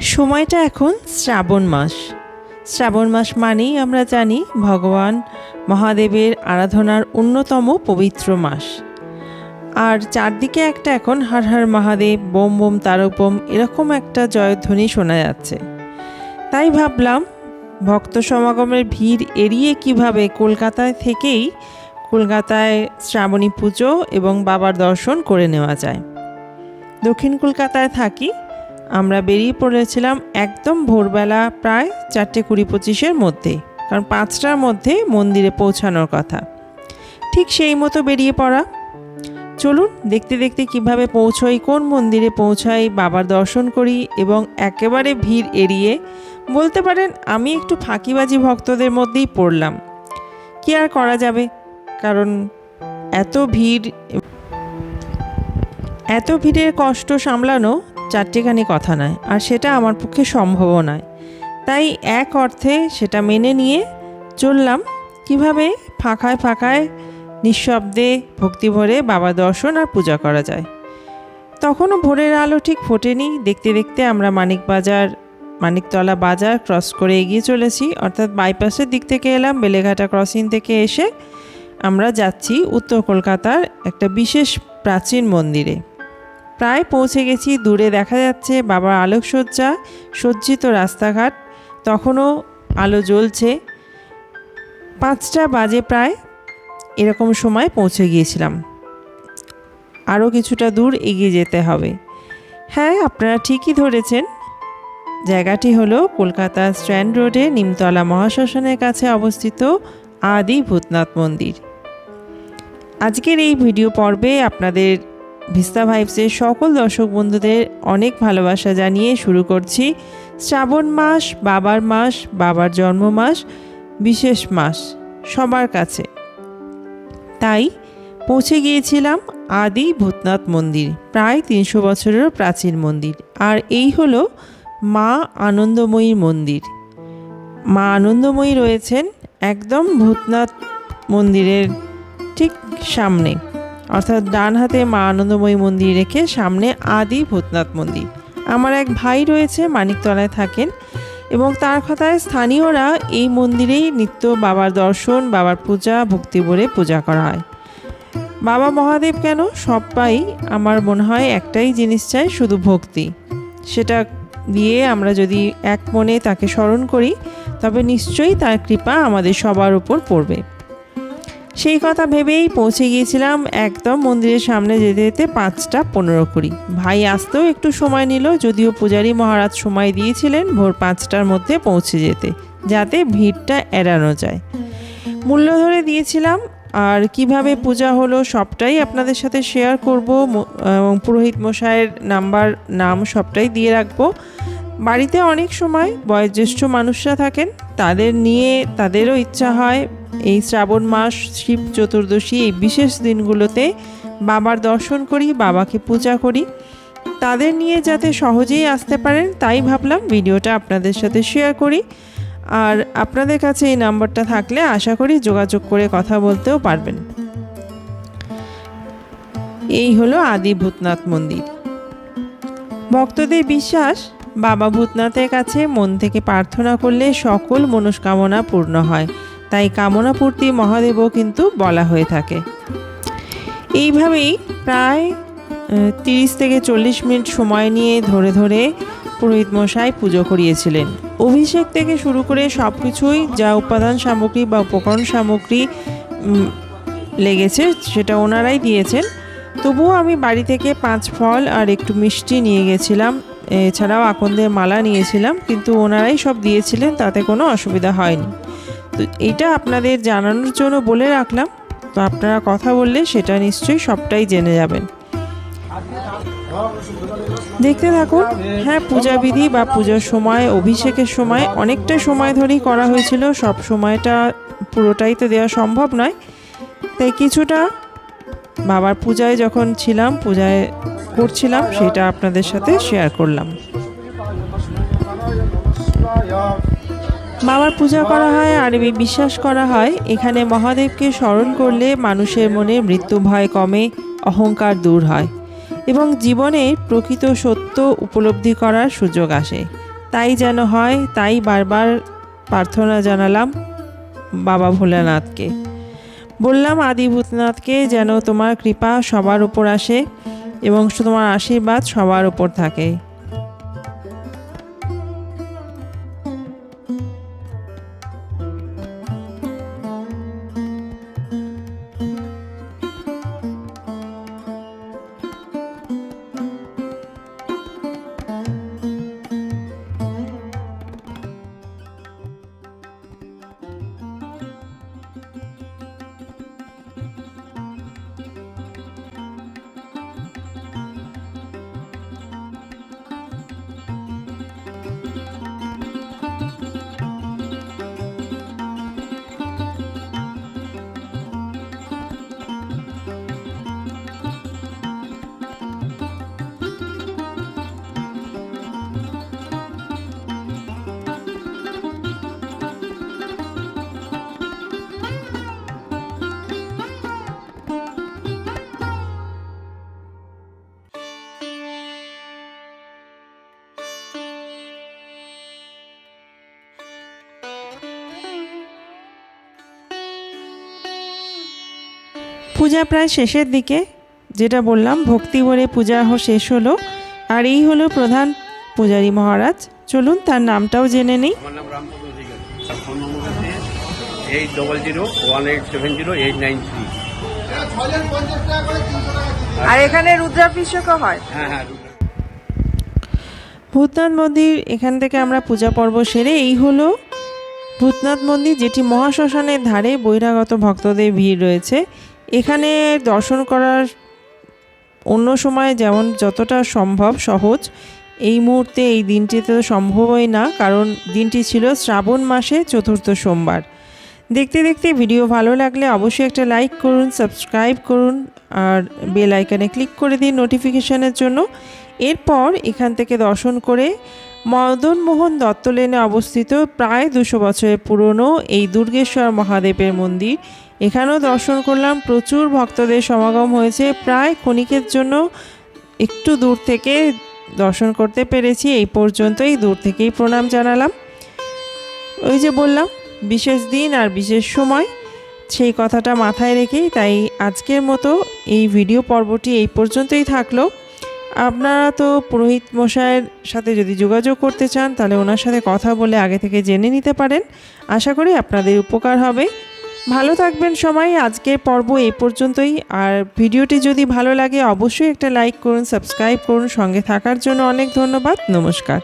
সময়টা এখন শ্রাবণ মাস। শ্রাবণ মাস মানেই আমরা জানি ভগবান মহাদেবের আরাধনার অন্যতম পবিত্র মাস। আর চারদিকে একটা এখন হর হর মহাদেব, বোম বোম তারক বোম এরকম একটা জয়ধ্বনি শোনা যাচ্ছে। তাই ভাবলাম ভক্ত সমাগমের ভিড় এড়িয়ে কিভাবে কলকাতায় শ্রাবণী পুজো এবং বাবার দর্শন করে নেওয়া যায়। দক্ষিণ কলকাতায় থাকি। আমরা বেরিয়ে পড়েছিলাম একদম ভোরবেলা, প্রায় 4:20-25 মধ্যে, কারণ 5টার মধ্যে মন্দিরে পৌঁছানোর কথা। ঠিক সেই মতো বেরিয়ে পড়া। চলুন দেখতে দেখতে কিভাবে পৌঁছই, কোন মন্দিরে পৌঁছাই, বাবার দর্শন করি এবং একেবারে ভিড় এড়িয়ে, বলতে পারেন আমি একটু ফাঁকিবাজি ভক্তদের মধ্যেই পড়লাম। কি আর করা যাবে, কারণ এত ভিড়ের কষ্ট সামলানো চারটেখানি কথা নয়, আর সেটা আমার পক্ষে সম্ভবও নয়। তাই এক অর্থে সেটা মেনে নিয়ে চললাম কিভাবে ফাঁকায় নিঃশব্দে ভক্তি ভরে বাবা দর্শন আর পূজা করা যায়। তখনও ভোরের আলো ঠিক ফোটেনি। দেখতে দেখতে আমরা মানিকতলা বাজার ক্রস করে এগিয়ে চলেছি, অর্থাৎ বাইপাসের দিক থেকে এলাম। বেলেঘাটা ক্রসিং থেকে এসে আমরা যাচ্ছি উত্তর কলকাতার একটা বিশেষ প্রাচীন মন্দিরে। প্রায় পৌঁছে গেছি। দূরে দেখা যাচ্ছে বাবার আলোকসজ্জা, সজ্জিত রাস্তাঘাট, তখনও আলো জ্বলছে। 5টা বাজে প্রায়, এরকম সময় পৌঁছে গিয়েছিলাম। আরও কিছুটা দূর এগিয়ে যেতে হবে। হ্যাঁ, আপনারা ঠিকই ধরেছেন, জায়গাটি হলো কলকাতা স্ট্র্যান্ড রোডে নিমতলা মহাশ্মশানের কাছে অবস্থিত আদি ভূতনাথ মন্দির। আজকের এই ভিডিও পর্বে আপনাদের ভিস্তা ভাইবসের সকল দর্শক বন্ধুদের অনেক ভালোবাসা জানিয়ে শুরু করছি। শ্রাবণ মাস, বাবার জন্ম মাস, বিশেষ মাস সবার কাছে। তাই পৌঁছে গিয়েছিলাম আদি ভূতনাথ মন্দির, প্রায় 300 বছরেরও প্রাচীন মন্দির। আর এই হলো মা আনন্দময়ীর মন্দির। মা আনন্দময়ী রয়েছেন একদম ভূতনাথ মন্দিরের ঠিক সামনে, অর্থাৎ ডান হাতে মা আনন্দময়ী মন্দির রেখে সামনে আদি ভূতনাথ মন্দির। আমার এক ভাই রয়েছে, মানিকতলায় থাকেন, এবং তার কথায় স্থানীয়রা এই মন্দিরেই নিত্য বাবার দর্শন, বাবার পূজা, ভক্তি ভরে পূজা করা হয়। বাবা মহাদেব কেন, সবাই আমার মনে হয় একটাই জিনিস চাই, শুধু ভক্তি। সেটা দিয়ে আমরা যদি এক মনে তাকে স্মরণ করি, তবে নিশ্চয়ই তার কৃপা আমাদের সবার উপর পড়বে। সেই কথা ভেবেই পৌঁছে গিয়েছিলাম। একদম মন্দিরের সামনে যেতে যেতে 5:15 ভাই আসতেও একটু সময় নিল, যদিও পূজারী মহারাজ সময় দিয়েছিলেন ভোর 5টার মধ্যে পৌঁছে যেতে, যাতে ভিড়টা এড়ানো যায়। মূল্য ধরে দিয়েছিলাম। আর কিভাবে পূজা হলো সবটাই আপনাদের সাথে শেয়ার করব, এবং পুরোহিত মশাইয়ের নাম সবটাই দিয়ে রাখবো। বাড়িতে অনেক সময় বয়োজ্যেষ্ঠ মানুষরা থাকেন, তাদেরও ইচ্ছা হয় এই শ্রাবণ মাস, শিব চতুর্দশী, এই বিশেষ দিনগুলোতে বাবার দর্শন করি, বাবাকে পূজা করি। তাদের নিয়ে যাতে সহজেই আসতে পারেন, তাই ভাবলাম ভিডিওটা আপনাদের সাথে শেয়ার করি। আর আপনাদের কাছে এই নাম্বারটা থাকলে আশা করি যোগাযোগ করে কথা বলতেও পারবেন। এই হলো আদি ভূতনাথ মন্দির। ভক্তদের বিশ্বাস, বাবা ভূতনাথের কাছে মন থেকে প্রার্থনা করলে সকল মনস্কামনা পূর্ণ হয়। তাই কামনা পূর্তি মহাদেবও কিন্তু বলা হয়ে থাকে। এইভাবেই প্রায় 30 থেকে 40 মিনিট সময় নিয়ে ধরে পুরোহিত মশাই পুজো করিয়েছিলেন। অভিষেক থেকে শুরু করে সব কিছুই, যা উপাদান সামগ্রী বা উপকরণ সামগ্রী লেগেছে সেটা ওনারাই দিয়েছেন। তবুও আমি বাড়ি থেকে 5 ফল আর একটু মিষ্টি নিয়ে গেছিলাম, এছাড়াও আকন্দের মালা নিয়েছিলাম, কিন্তু ওনারাই সব দিয়েছিলেন, তাতে কোনো অসুবিধা হয়নি। তো এটা আপনাদের জানানোর জন্য বলে রাখলাম। তো আপনারা কথা বললে সেটা নিশ্চয়ই সবটাই জেনে যাবেন। দেখতে থাকুন। হ্যাঁ, পূজাবিধি বা পূজার সময়, অভিষেকের সময় অনেকটা সময় ধরেই করা হয়েছিল। সব সময়টা পুরোটাই তো দেওয়া সম্ভব নয়, তাই কিছুটা বাবার পূজায় যখন পূজায় করছিলাম সেটা আপনাদের সাথে শেয়ার করলাম। বাবার পূজা করা হয় আর বিশ্বাস করা হয় এখানে মহাদেবকে স্মরণ করলে মানুষের মনে মৃত্যু ভয় কমে, অহংকার দূর হয় এবং জীবনের প্রকৃত সত্য উপলব্ধি করার সুযোগ আসে। তাই যেন হয়, তাই বারবার প্রার্থনা জানালাম বাবা ভোলানাথকে। বললাম আদি ভূতনাথকে যেন তোমার কৃপা সবার উপর আসে এবং তোমার আশীর্বাদ সবার উপর থাকে। পূজা প্রায় শেষের দিকে, যেটা বললাম ভক্তি ভরে পূজা শেষ হলো। আর এই হলো প্রধান পূজারী মহারাজ। চলুন তার নামটাও জেনে নিই। আমার নাম রামপদ অধিকারী। ফোন নম্বর আছে 8001870893। আর এখানে রুদ্রাভিষেকও হয়। হ্যাঁ। ভূতনাথ মন্দির, এখান থেকে আমরা পূজা পর্ব সেরে এই হলো ভূতনাথ মন্দির, যেটি মহাশ্মশানের ধারে বহিরাগত ভক্তদের ভিড় রয়েছে। এখানে দর্শন করার অন্য সময় যেমন যতটা সম্ভব সহজ, এই মুহূর্তে এই দিনটিতে তো সম্ভবই না, কারণ দিনটি ছিল শ্রাবণ মাসে চতুর্থ সোমবার। দেখতে দেখতে ভিডিও ভালো লাগলে অবশ্যই একটা লাইক করুন, সাবস্ক্রাইব করুন আর বেল আইকনে ক্লিক করে দিন নোটিফিকেশনের জন্য। এরপর এখান থেকে দর্শন করে মদন মোহন দত্ত লেনে অবস্থিত প্রায় 200 বছরের পুরনো এই দুর্গেশ্বর মহাদেবের মন্দির, এখানেও দর্শন করলাম। প্রচুর ভক্তদের সমাগম হয়েছে, প্রায় ক্ষণিকের জন্য একটু দূর থেকে দর্শন করতে পেরেছি। এই পর্যন্তই, দূর থেকেই প্রণাম জানালাম। ওই যে বললাম বিশেষ দিন আর বিশেষ সময়, সেই কথাটা মাথায় রেখেই তাই আজকের মতো এই ভিডিও পর্বটি এই পর্যন্তই থাকলো। আপনারা তো পুরোহিত মশাইয়ের সাথে যদি যোগাযোগ করতে চান তাহলে ওনার সাথে কথা বলে আগে থেকে জেনে নিতে পারেন। আশা করি আপনাদের উপকার হবে। ভালো থাকবেন সবাই। আজকের পর্ব এই পর্যন্তই। আর ভিডিওটি যদি ভালো লাগে অবশ্যই একটা লাইক করুন, সাবস্ক্রাইব করুন। সঙ্গে থাকার জন্য অনেক ধন্যবাদ। নমস্কার।